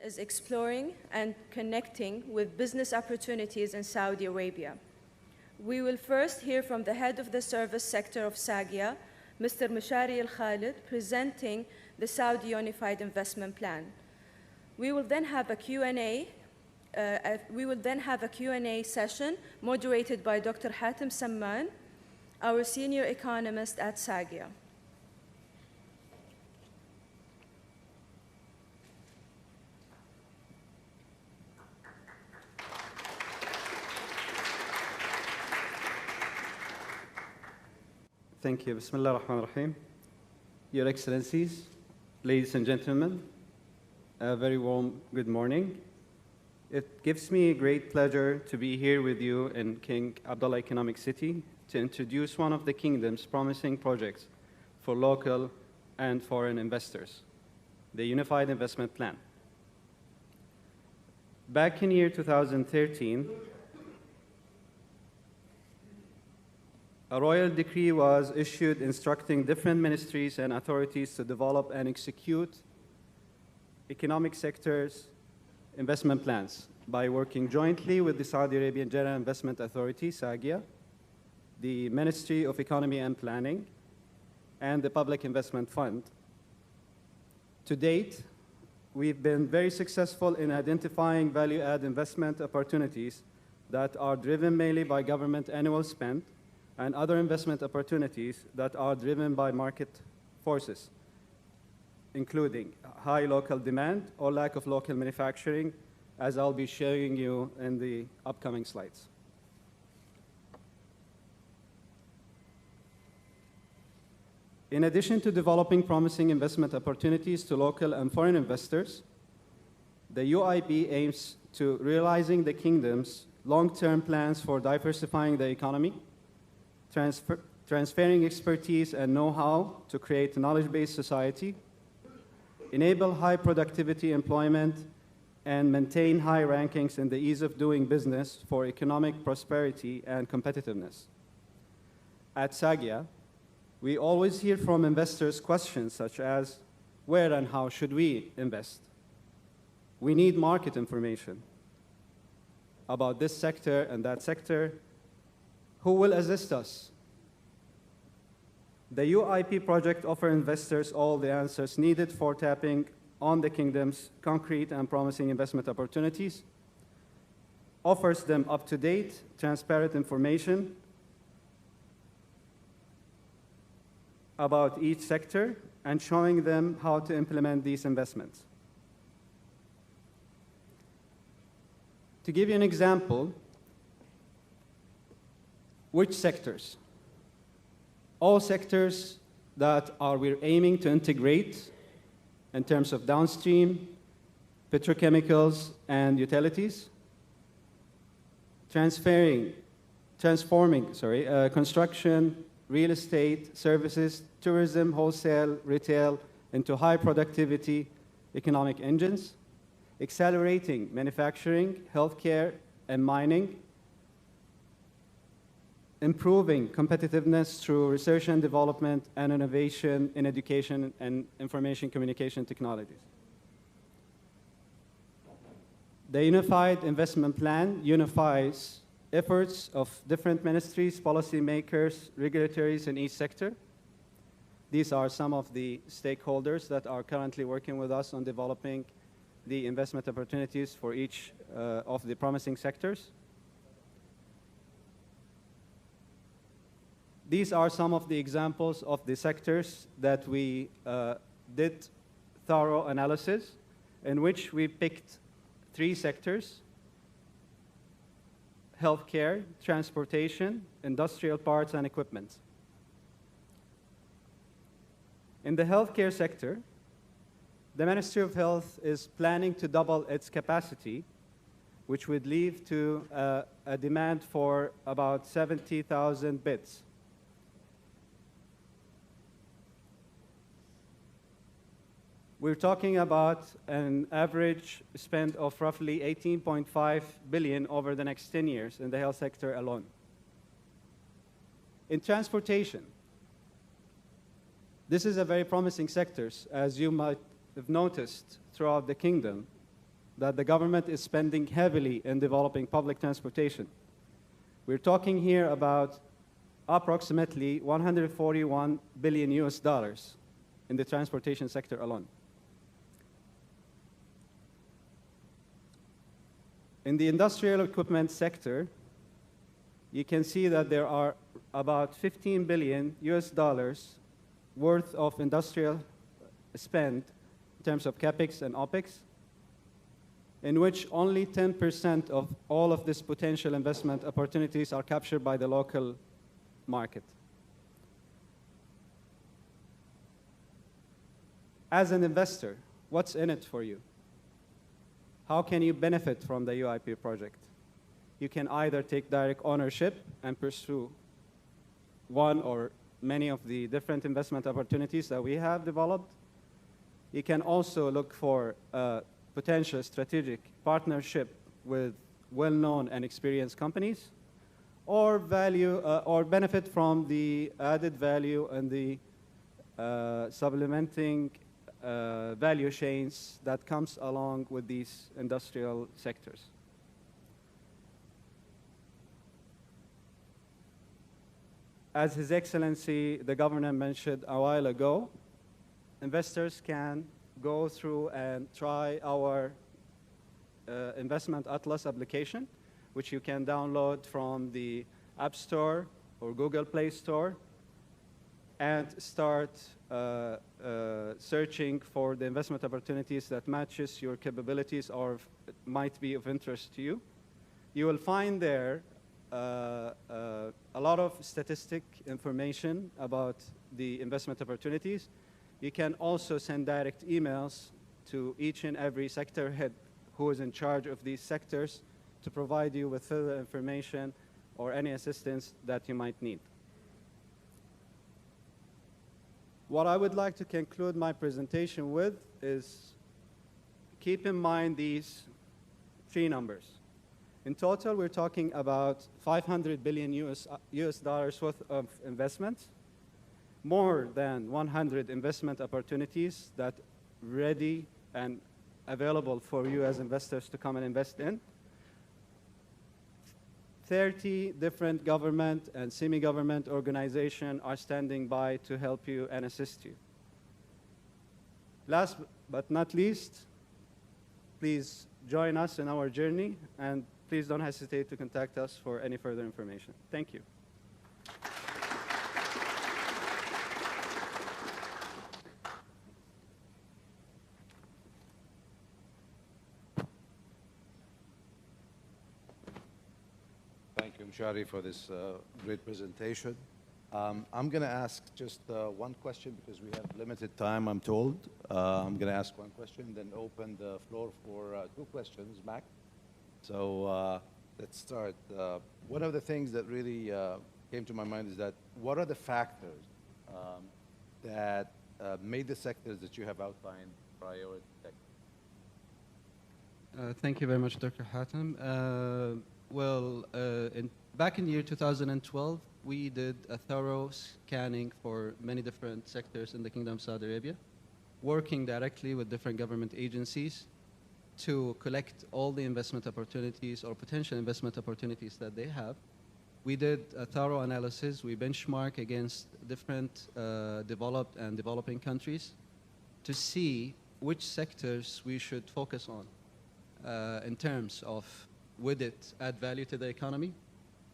is exploring and connecting with business opportunities in Saudi Arabia. We will first hear from the head of the service sector of SAGIA, Mr. Meshari Al-Khaled, presenting the Saudi Unified Investment Plan. We will then have a Q&A session moderated by Dr. Hatem Samman, our senior economist at SAGIA. Thank you. Bismillah ar-Rahman ar-Rahim. Your Excellencies, ladies and gentlemen, a very warm good morning. It gives me a great pleasure to be here with you in King Abdullah Economic City to introduce one of the kingdom's promising projects for local and foreign investors, the Unified Investment Plan. Back in year 2013, a royal decree was issued instructing different ministries and authorities to develop and execute economic sectors investment plans by working jointly with the Saudi Arabian General Investment Authority, SAGIA, the Ministry of Economy and Planning, and the Public Investment Fund. To date, we've been very successful in identifying value-add investment opportunities that are driven mainly by government annual spend and other investment opportunities that are driven by market forces, including high local demand or lack of local manufacturing, as I'll be showing you in the upcoming slides. In addition to developing promising investment opportunities to local and foreign investors, the UIP aims to realizing the kingdom's long-term plans for diversifying the economy, transferring expertise and know-how to create a knowledge-based society, enable high productivity employment, and maintain high rankings in the ease of doing business for economic prosperity and competitiveness. At SAGIA, we always hear from investors questions such as, where and how should we invest? We need market information about this sector and that sector. Who will assist us? The UIP project offers investors all the answers needed for tapping on the kingdom's concrete and promising investment opportunities, offers them up-to-date, transparent information about each sector, and showing them how to implement these investments. To give you an example, which sectors? All sectors that we're aiming to integrate in terms of downstream, petrochemicals, and utilities, transforming, construction, real estate, services, tourism, wholesale, retail into high productivity economic engines, accelerating manufacturing, healthcare, and mining, improving competitiveness through research and development and innovation in education and information communication technologies. The Unified Investment Plan unifies efforts of different ministries, policymakers, regulators in each sector. These are some of the stakeholders that are currently working with us on developing the investment opportunities for each of the promising sectors. These are some of the examples of the sectors that we did thorough analysis, in which we picked 3 sectors: healthcare, transportation, industrial parts and equipment. In the healthcare sector, the Ministry of Health is planning to double its capacity, which would lead to a demand for about 70,000 beds. We're talking about an average spend of roughly 18.5 billion over the next 10 years in the health sector alone. In transportation, this is a very promising sector, as you might have noticed throughout the kingdom. that the government is spending heavily in developing public transportation. We're talking here about approximately 141 billion US dollars in the transportation sector alone. In the industrial equipment sector, you can see that there are about 15 billion US dollars worth of industrial spend in terms of CapEx and OpEx, in which only 10% of all of this potential investment opportunities are captured by the local market. As an investor, what's in it for you? How can you benefit from the UIP project? You can either take direct ownership and pursue one or many of the different investment opportunities that we have developed. You can also look for a potential strategic partnership with well-known and experienced companies, or benefit from the added value and the supplementing value chains that comes along with these industrial sectors. As His Excellency the Governor mentioned a while ago, investors can go through and try our Investment Atlas application, which you can download from the App Store or Google Play Store, and start searching for the investment opportunities that matches your capabilities or might be of interest to you. You will find there a lot of statistic information about the investment opportunities. You can also send direct emails to each and every sector head who is in charge of these sectors to provide you with further information or any assistance that you might need. What I would like to conclude my presentation with is keep in mind these three numbers. In total, we're talking about 500 billion US dollars worth of investments, more than 100 investment opportunities that ready and available for you as investors to come and invest in, 30 different government and semi-government organizations are standing by to help you and assist you. Last but not least, please join us in our journey, and please don't hesitate to contact us for any further information. Thank you. Thank you, Meshari, for this great presentation. I'm going to ask just one question because we have limited time, I'm told. I'm going to ask one question, then open the floor for two questions, Mac. So let's start. One of the things that really came to my mind is that what are the factors that made the sectors that you have outlined priority sectors? Thank you very much, Dr. Hatem. Back in the year 2012, we did a thorough scanning for many different sectors in the Kingdom of Saudi Arabia, working directly with different government agencies to collect all the investment opportunities or potential investment opportunities that they have. We did a thorough analysis. We benchmark against different developed and developing countries to see which sectors we should focus on in terms of would it add value to the economy?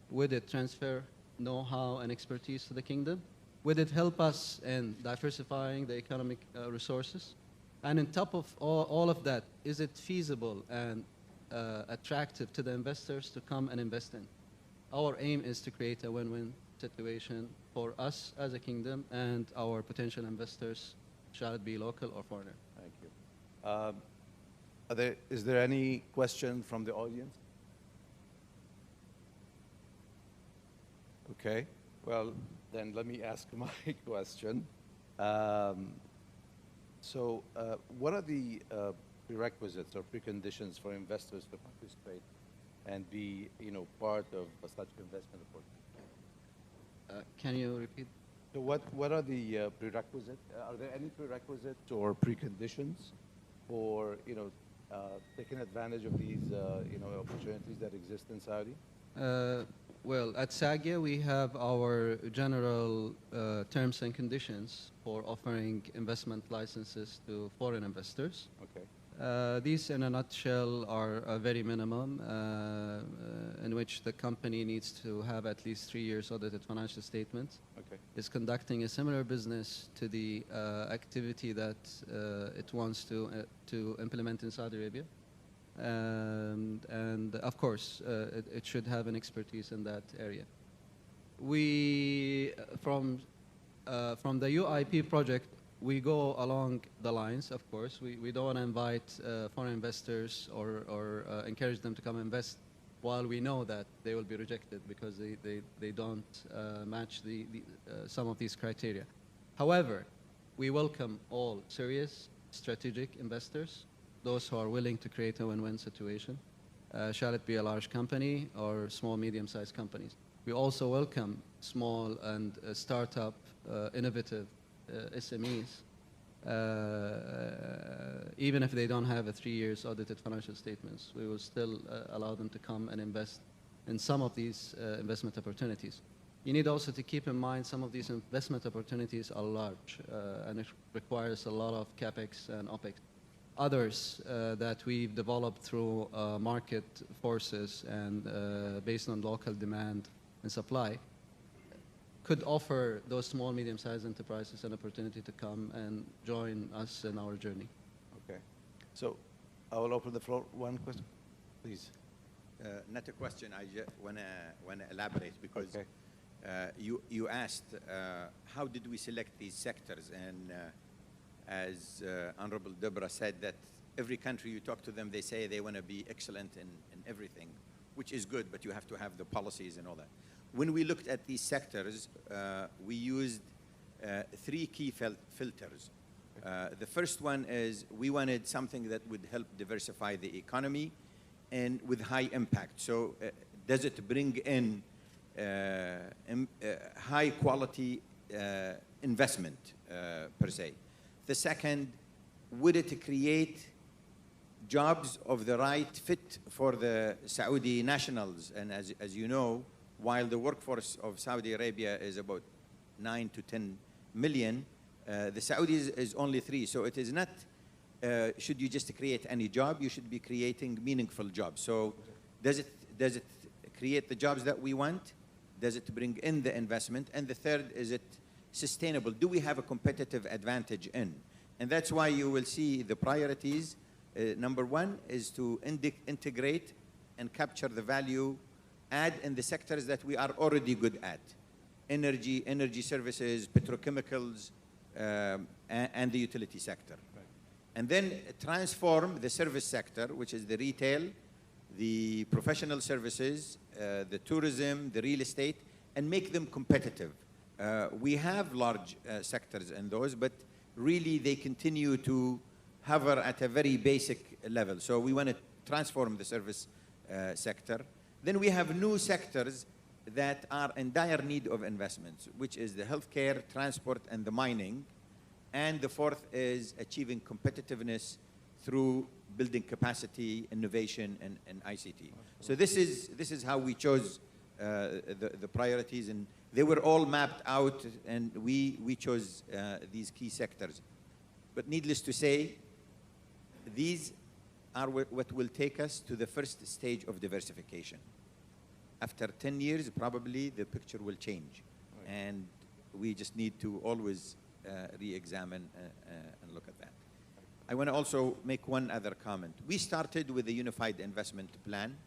Would it transfer know-how and expertise to the kingdom? Would it help us in diversifying the economic resources? And on top of all of that, is it feasible and attractive to the investors to come and invest in? Our aim is to create a win-win situation for us as a kingdom and our potential investors, shall it be local or foreigner. Thank you. Is there any question from the audience? Okay, well, then let me ask my question. What are the prerequisites or preconditions for investors to participate and be, part of such investment opportunity? Can you repeat? So what are the prerequisites? Are there any prerequisites or preconditions for, taking advantage of these, opportunities that exist in Saudi? Well, at SAGIA, we have our general terms and conditions for offering investment licenses to foreign investors. Okay. These, in a nutshell, are very minimum, in which the company needs to have at least 3 years audited financial statements. Okay. Is conducting a similar business to the activity that it wants to implement in Saudi Arabia. And of course, it should have an expertise in that area. We, from the UIP project, we go along the lines, of course. We don't want to invite foreign investors or encourage them to come invest while we know that they will be rejected because they don't match some of these criteria. However, we welcome all serious strategic investors, those who are willing to create a win-win situation, shall it be a large company or small, medium-sized companies. We also welcome small and startup, innovative SMEs, even if they don't have a 3 years audited financial statements. We will still allow them to come and invest in some of these investment opportunities. You need also to keep in mind some of these investment opportunities are large and it requires a lot of CapEx and OpEx. Others that we've developed through market forces and based on local demand and supply could offer those small, medium-sized enterprises an opportunity to come and join us in our journey. Okay. So I will open the floor. One question, please. Not a question. I just want to elaborate because okay. You asked how did we select these sectors, and as Honorable Deborah said, that every country you talk to them, they say they want to be excellent in everything, which is good, but you have to have the policies and all that. When we looked at these sectors, we used 3 key filters. The first one is we wanted something that would help diversify the economy and with high impact. So does it bring in high quality investment per se? The second, would it create jobs of the right fit for the Saudi nationals? And as you know, while the workforce of Saudi Arabia is about 9 to 10 million, the Saudis is only 3. So it is not, should you just create any job, you should be creating meaningful jobs. So does it create the jobs that we want? Does it bring in the investment? And the third, is it sustainable? Do we have a competitive advantage in? And that's why you will see the priorities. Number 1 is to integrate and capture the value add in the sectors that we are already good at. Energy services, petrochemicals, and the utility sector. Right. And then transform the service sector, which is the retail, the professional services, the tourism, the real estate, and make them competitive. We have large sectors in those, but really they continue to hover at a very basic level. So we want to transform the service sector. Then we have new sectors that are in dire need of investments, which is the healthcare, transport, and the mining. And the fourth is achieving competitiveness through building capacity, innovation, and ICT. So this is how we chose the priorities, and they were all mapped out, and we chose these key sectors. But needless to say, these are what will take us to the first stage of diversification. After 10 years, probably the picture will change. Right. And we just need to always re-examine and look at that. I want to also make one other comment. We started with a unified investment plan.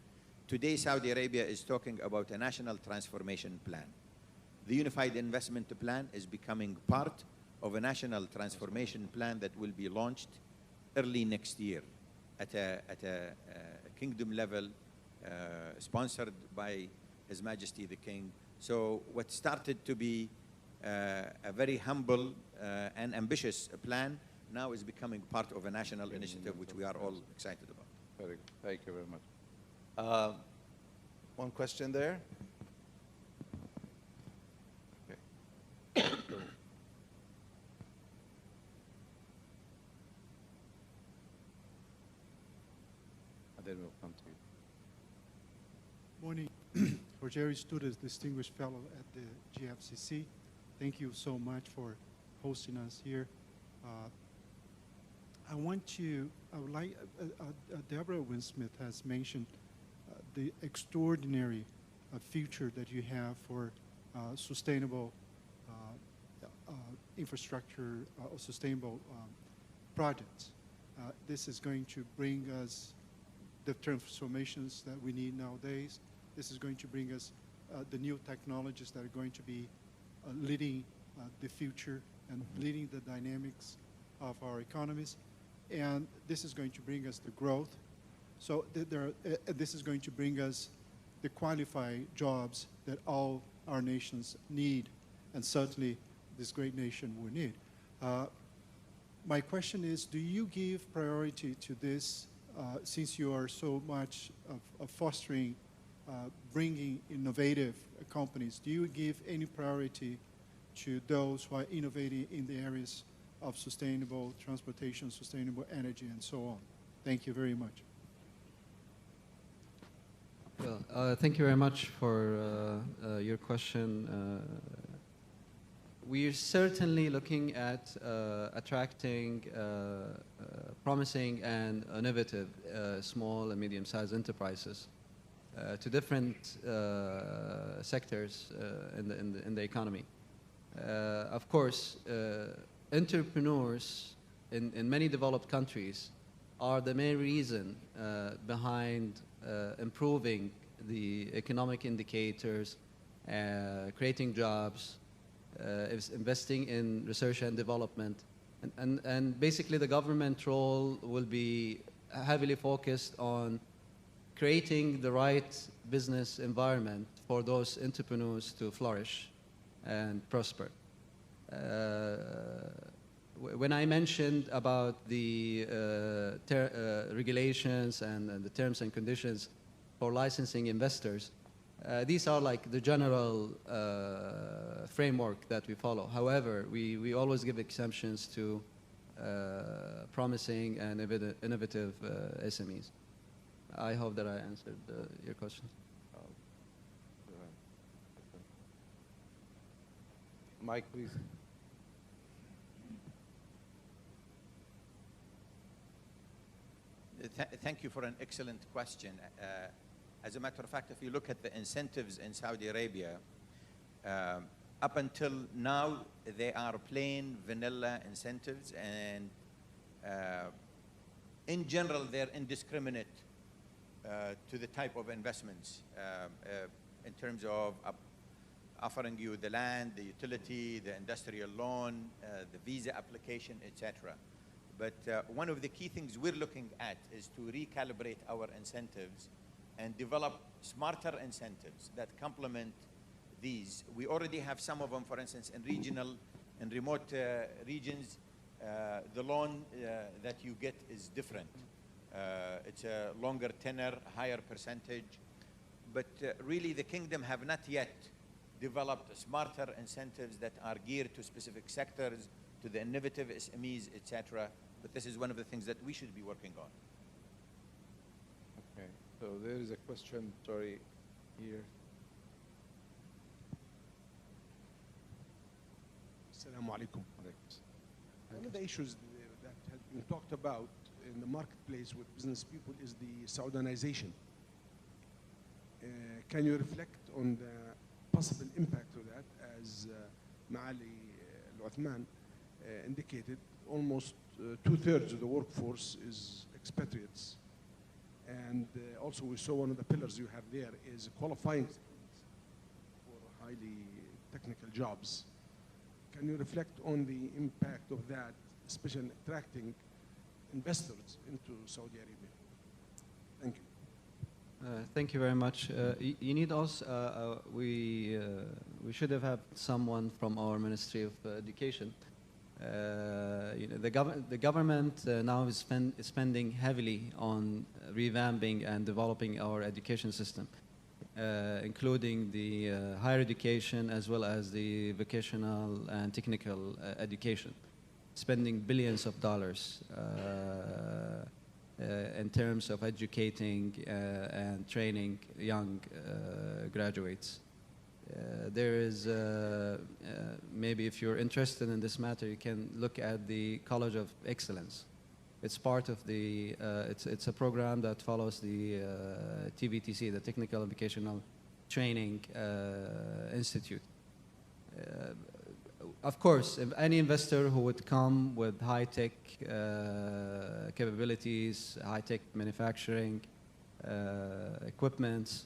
Today, Saudi Arabia is talking about a national transformation plan. The unified investment plan is becoming part of a national transformation plan that will be launched early next year at a kingdom level, sponsored by His Majesty the King. So what started to be a very humble and ambitious plan now is becoming part of a national initiative, which we are all excited about. Very good. Thank you very much. One question there. Okay. morning. Jerry Students, Distinguished Fellow at the GFCC. Thank you so much for hosting us here. I would like, Deborah Winsmith has mentioned the extraordinary future that you have for sustainable infrastructure or sustainable projects. This is going to bring us the transformations that we need nowadays. This is going to bring us the new technologies that are going to be leading the future and leading the dynamics of our economies. And this is going to bring us the growth. So this is going to bring us the qualified jobs that all our nations need, and certainly this great nation will need. My question is, do you give priority to this since you are so much of fostering, bringing innovative companies? Do you give any priority to those who are innovating in the areas of sustainable transportation, sustainable energy, and so on? Thank you very much. Well, thank you very much for your question. We are certainly looking at attracting promising and innovative small and medium-sized enterprises to different sectors in the economy. Of course, entrepreneurs in many developed countries are the main reason behind improving the economic indicators, creating jobs, investing in research and development. And basically the government role will be heavily focused on creating the right business environment for those entrepreneurs to flourish and prosper. When I mentioned about the regulations and the terms and conditions for licensing investors, these are like the general framework that we follow. However, we always give exemptions to promising and innovative SMEs. I hope that I answered your question. Mike, please. Thank you for an excellent question. As a matter of fact, if you look at the incentives in Saudi Arabia, up until now, they are plain vanilla incentives, and in general, they're indiscriminate to the type of investments in terms of offering you the land, the utility, the industrial loan, the visa application, etc. But one of the key things we're looking at is to recalibrate our incentives and develop smarter incentives that complement these. We already have some of them, for instance, in regional and remote regions. The loan that you get is different. It's a longer tenor, higher percentage. But really, the kingdom have not yet developed smarter incentives that are geared to specific sectors, to the innovative SMEs, etc. But this is one of the things that we should be working on. Okay, so there is a question, sorry, here. Assalamu alaikum. One of the issues that has been talked about in the marketplace with business people is the Saudanization. Can you reflect on the possible impact of that? As Maali Al-Uthman indicated, almost 2/3 of the workforce is expatriates. And also we saw one of the pillars you have there is qualifying for highly technical jobs. Can you reflect on the impact of that, especially attracting investors into Saudi Arabia? Thank you. Thank you very much. You need also, we should have had someone from our Ministry of Education. The government now is spending heavily on revamping and developing our education system, including the higher education as well as the vocational and technical education, spending billions of dollars. in terms of educating and training young graduates. There is, maybe if you're interested in this matter, you can look at the College of Excellence. It's part of the, it's a program that follows the TVTC, the Technical and Vocational Training Institute. Of course, if any investor who would come with high-tech capabilities, high-tech manufacturing equipment,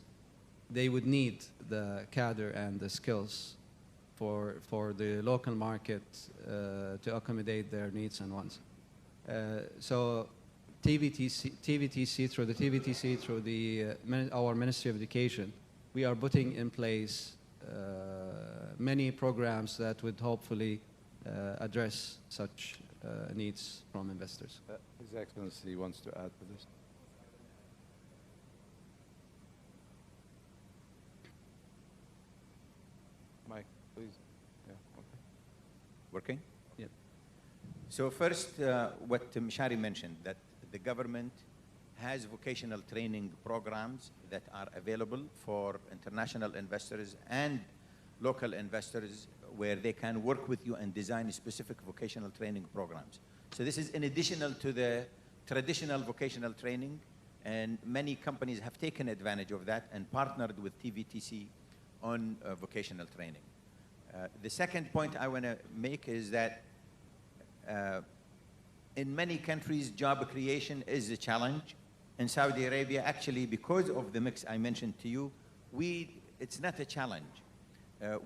they would need the cadre and the skills for the local market to accommodate their needs and wants. So TVTC, through the TVTC, through the, our Ministry of Education, we are putting in place many programs that would hopefully address such needs from investors. His Excellency wants to add to this. Mike, please. Yeah, okay. Working? Yeah. So first, what Meshari mentioned, that the government has vocational training programs that are available for international investors and local investors where they can work with you and design specific vocational training programs. So this is in addition to the traditional vocational training, and many companies have taken advantage of that and partnered with TVTC on vocational training. The second point I want to make is that in many countries, job creation is a challenge. In Saudi Arabia, actually, because of the mix I mentioned to you, it's not a challenge.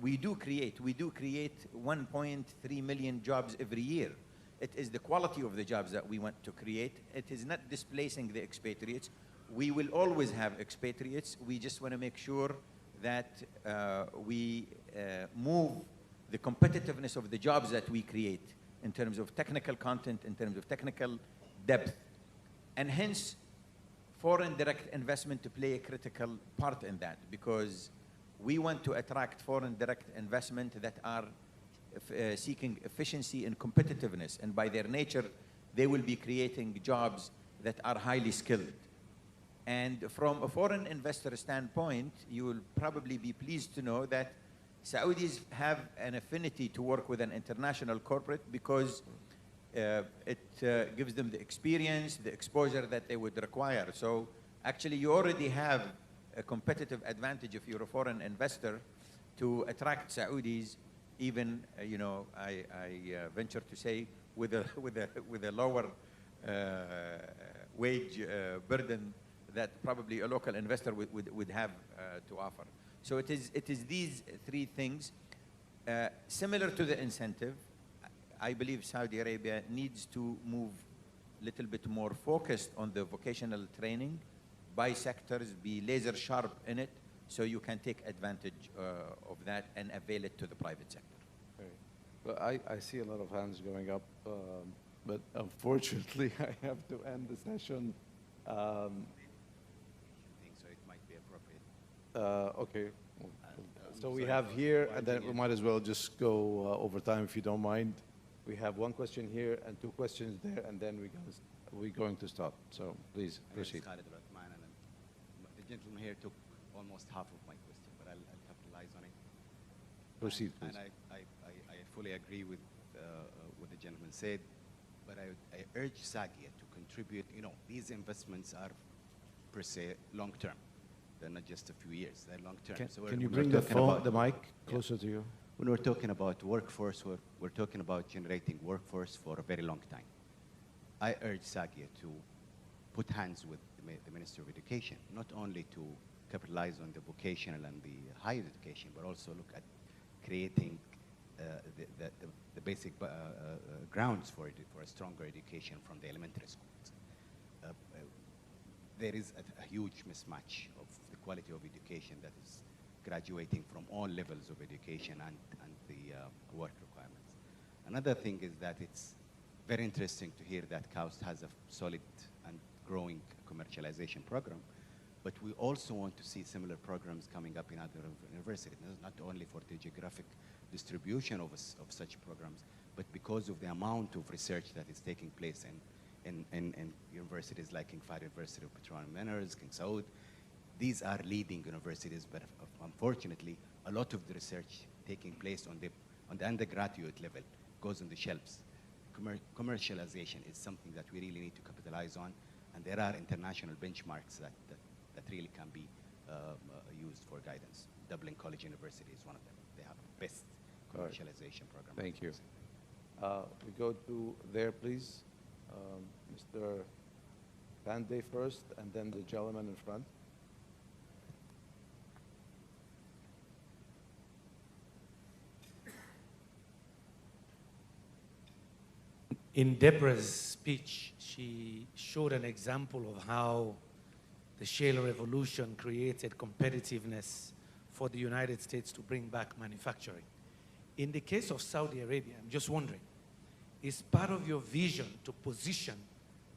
We do create 1.3 million jobs every year. It is the quality of the jobs that we want to create. It is not displacing the expatriates. We will always have expatriates. We just want to make sure that we move the competitiveness of the jobs that we create in terms of technical content, in terms of technical depth, and hence foreign direct investment to play a critical part in that, because we want to attract foreign direct investment that are seeking efficiency and competitiveness, and by their nature, they will be creating jobs that are highly skilled. And from a foreign investor standpoint, you will probably be pleased to know that Saudis have an affinity to work with an international corporate because it gives them the experience, the exposure that they would require. So actually, you already have a competitive advantage if you're a foreign investor to attract Saudis, even I venture to say with a lower wage burden that probably a local investor would have to offer. So it is these three things. Similar to the incentive, I believe Saudi Arabia needs to move a little bit more focused on the vocational training by sectors, be laser sharp in it, so you can take advantage of that and avail it to the private sector. Well, I see a lot of hands going up, but unfortunately, I have to end the session. So it might be appropriate. Okay. So we have here, and then we might as well just go over time if you don't mind. We have one question here and two questions there, and then we're going to start. So please proceed. The gentleman here took almost half of my question, but I'll capitalize on it. Proceed, please. And I fully agree with what the gentleman said, but I urge SAGIA to contribute. These investments are per se long-term. They're not just a few years, they're long-term. Can you bring the mic closer to you? When we're talking about workforce, we're talking about generating workforce for a very long time. I urge SAGIA to put hands with the Minister of Education, not only to capitalize on the vocational and the higher education, but also look at creating the basic grounds for a stronger education from the elementary schools. There is a huge mismatch of the quality of education that is graduating from all levels of education and the work requirements. Another thing is that it's very interesting to hear that KAUST has a solid and growing commercialization program, but we also want to see similar programs coming up in other universities, not only for the geographic distribution of such programs, but because of the amount of research that is taking place in universities like King Fahd University of Petroleum Minerals, King Saud. These are leading universities, but unfortunately, a lot of the research taking place on the undergraduate level goes on the shelves. Commercialization is something that we really need to capitalize on, and there are international benchmarks that really can be used for guidance. Dublin College University is one of them. They have the best commercialization program. Thank you. We go to there, please. Mr. Pandey first, and then the gentleman in front. In Deborah's speech, she showed an example of how the shale revolution created competitiveness for the United States to bring back manufacturing. In the case of Saudi Arabia, I'm just wondering, is part of your vision to position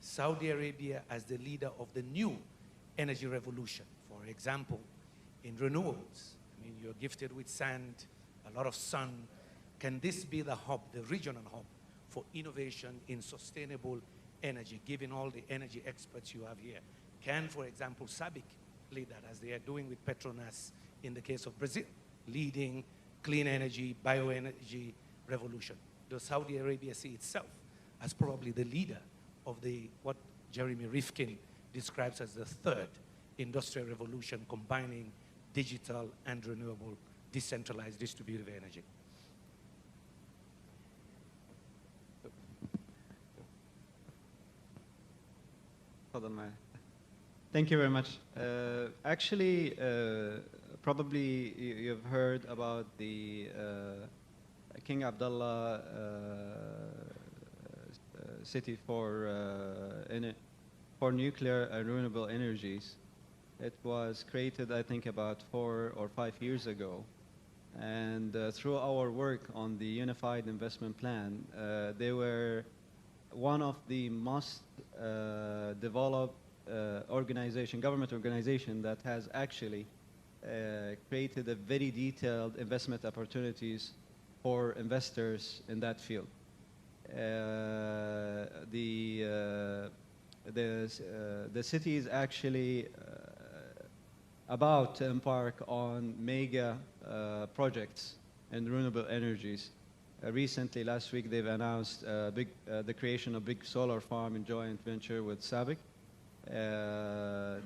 Saudi Arabia as the leader of the new energy revolution? For example, in renewables, I mean, you're gifted with sand, a lot of sun. Can this be the hub, the regional hub, for innovation in sustainable energy, given all the energy experts you have here? Can, for example, SABIC lead that, as they are doing with Petronas in the case of Brazil, leading clean energy, bioenergy revolution? Does Saudi Arabia see itself as probably the leader of what Jeremy Rifkin describes as the third industrial revolution, combining digital and renewable, decentralized, distributed energy? Thank you very much. Actually, probably you've heard about the King Abdullah city for nuclear and renewable energies. It was created, I think, about 4 or 5 years ago. And through our work on the Unified Investment Plan, they were one of the most developed government organization that has actually created a very detailed investment opportunities for investors in that field. The city is actually about to embark on mega projects in renewable energies. Recently, last week, they've announced the creation of a big solar farm in joint venture with SABIC.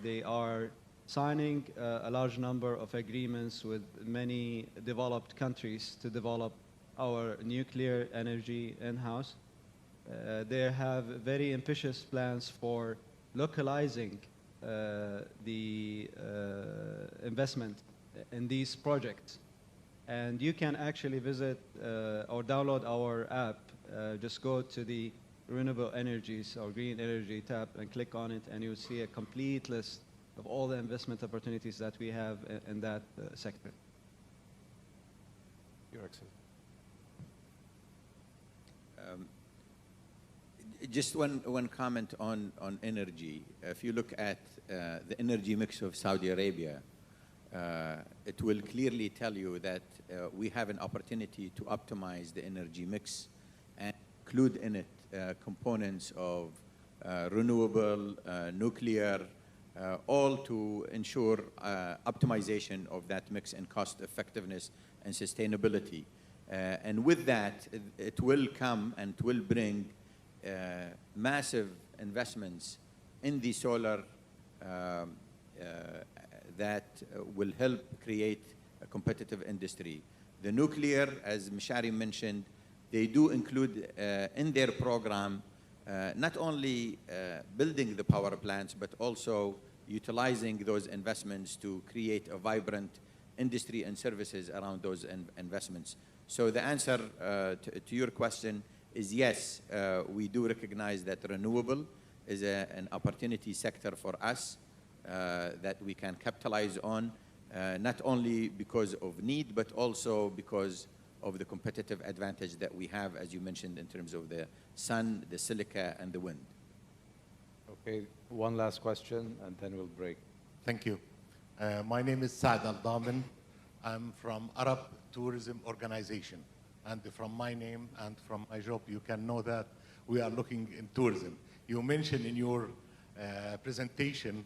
They are signing a large number of agreements with many developed countries to develop our nuclear energy in-house. They have very ambitious plans for localizing the investment in these projects. And you can actually visit or download our app. Just go to the renewable energies or green energy tab and click on it, and you'll see a complete list of all the investment opportunities that we have in that sector. Your Excellency. Just one comment on energy. If you look at the energy mix of Saudi Arabia, it will clearly tell you that we have an opportunity to optimize the energy mix and include in it components of renewable, nuclear, all to ensure optimization of that mix and cost effectiveness and sustainability. And with that, it will come and it will bring massive investments in the solar that will help create a competitive industry. The nuclear, as Meshari mentioned, they do include in their program not only building the power plants, but also utilizing those investments to create a vibrant industry and services around those investments. So the answer to your question is yes, we do recognize that renewable is an opportunity sector for us that we can capitalize on, not only because of need, but also because of the competitive advantage that we have, as you mentioned, in terms of the sun, the silica, and the wind. Okay, one last question, and then we'll break. Thank you. My name is Saad Al-Damin. I'm from Arab Tourism Organization. and from my name and from my job, you can know that we are looking in tourism. You mentioned in your presentation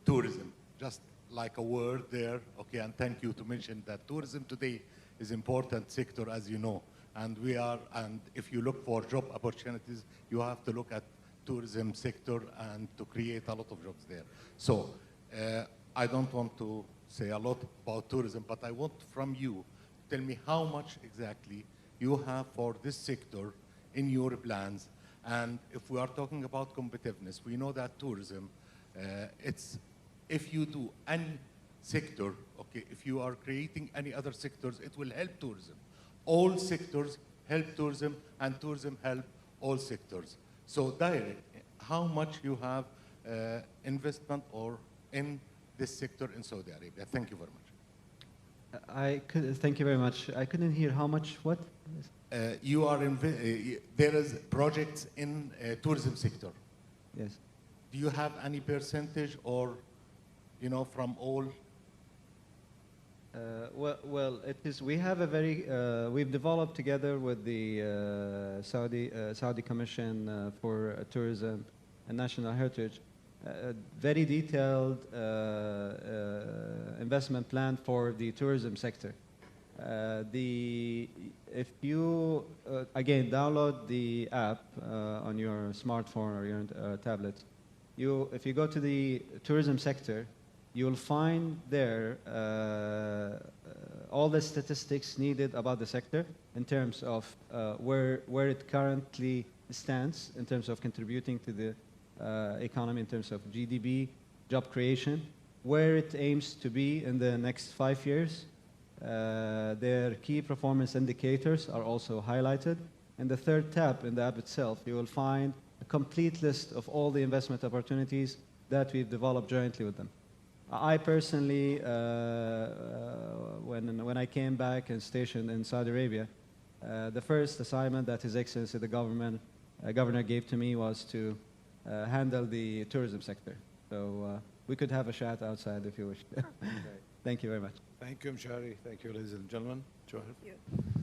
tourism, just like a word there, okay, and thank you to mention that tourism today is important sector, as you know, and if you look for job opportunities, you have to look at tourism sector and to create a lot of jobs there. So I don't want to say a lot about tourism, but I want from you to tell me how much exactly you have for this sector in your plans. And if we are talking about competitiveness, we know that tourism, if you do any sector, okay, if you are creating any other sectors, it will help tourism. All sectors help tourism, and tourism help all sectors. So direct, how much you have investment or in this sector in Saudi Arabia? Thank you very much. Thank you very much. I couldn't hear how much, what? You are there is projects in tourism sector. Yes. Do you have any percentage or, you know, from all? Well, it is. We have a very. We've developed together with the Saudi Commission for Tourism and National Heritage a very detailed investment plan for the tourism sector. If you again download the app on your smartphone or your tablet, if you go to the tourism sector, you will find there all the statistics needed about the sector in terms of where it currently stands in terms of contributing to the economy, in terms of GDP, job creation, where it aims to be in the next 5 years. Their key performance indicators are also highlighted. In the third tab in the app itself, you will find a complete list of all the investment opportunities that we've developed jointly with them. I personally, when I came back and stationed in Saudi Arabia, the first assignment that His Excellency the Governor gave to me was to handle the tourism sector. So we could have a chat outside if you wish. Thank you very much. Thank you, Meshari. Thank you, ladies and gentlemen. Joel. Thank you.